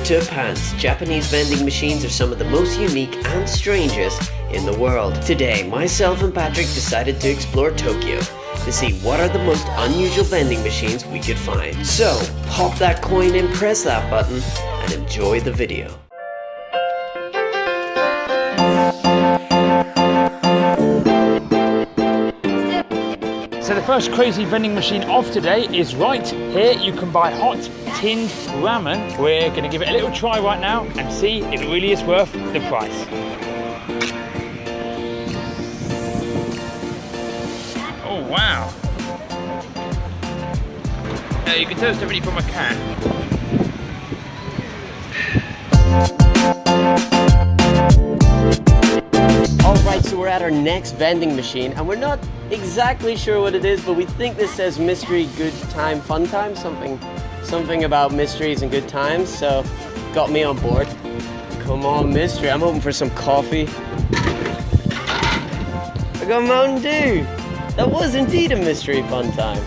Peter Pants, Japanese vending machines are some of the most unique and strangest in the world. Today, myself and Patrick decided to explore Tokyo to see what are the most unusual vending machines we could find. So, pop that coin in, press that button, and enjoy the video. So the first crazy vending machine of today is right here. You can buy hot tinned ramen. We're going to give it a little try right now and see if it really is worth the price. Oh wow. You can tell it's already from a can. Alright, so we're at our next vending machine and we're not exactly sure what it is, but we think this says mystery, good time, fun time, something about mysteries and good times, so got me on board. Come on, mystery. I'm hoping for some coffee. I got Mountain Dew. That was indeed a mystery fun time.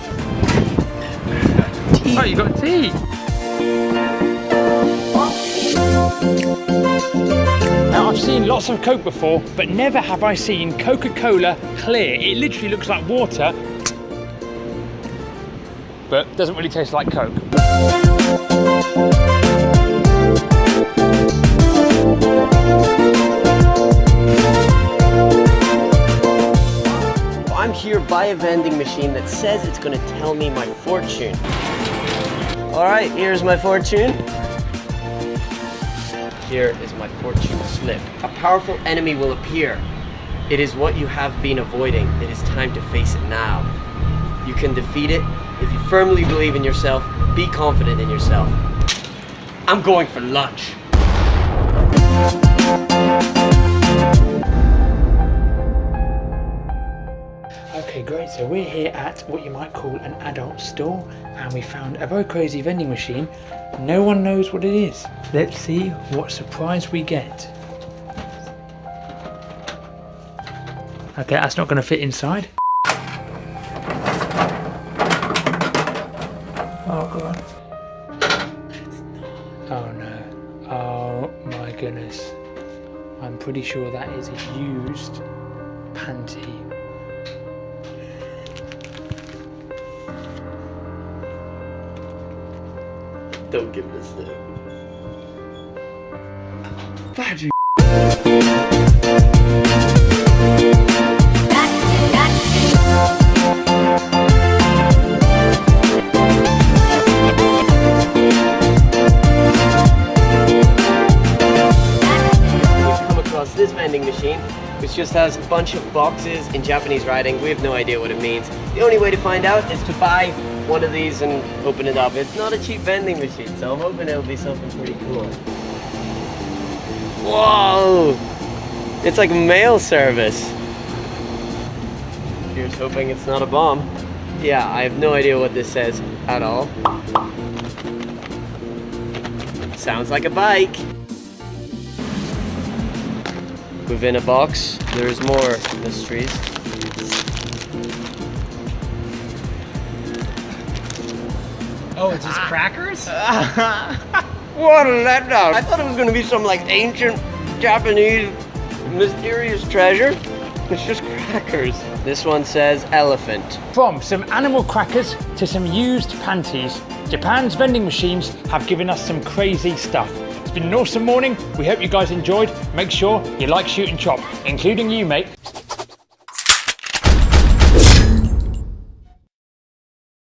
Oh, you got tea. Now I've seen lots of Coke before, but never have I seen Coca-Cola clear. It literally looks like water, but doesn't really taste like Coke. I'm here by a vending machine that says it's going to tell me my fortune. Alright, here's my fortune. Here is my fortune slip. A powerful enemy will appear. It is what you have been avoiding. It is time to face it now. You can defeat it if you firmly believe in yourself. Be confident in yourself. I'm going for lunch. Okay, great. So we're here at what you might call an adult store, and we found a very crazy vending machine. No one knows what it is. Let's see what surprise we get. Okay, that's not going to fit inside. Oh god. Oh no. Oh my goodness. I'm pretty sure that is a used panty. Don't give this thing. Patrick. This vending machine, which just has a bunch of boxes in Japanese writing. We have no idea what it means. The only way to find out is to buy one of these and open it up. It's not a cheap vending machine, so I'm hoping it'll be something pretty cool. Whoa! It's like mail service. Here's hoping it's not a bomb. Yeah, I have no idea what this says at all. Sounds like a bike. Within a box, there's more mysteries. Oh, it's just crackers? What a letdown! I thought it was going to be some like ancient Japanese mysterious treasure. It's just crackers. This one says elephant. From some animal crackers to some used panties, Japan's vending machines have given us some crazy stuff. It's been an awesome morning. We hope you guys enjoyed. Make sure you like, shoot and chop, including you, mate.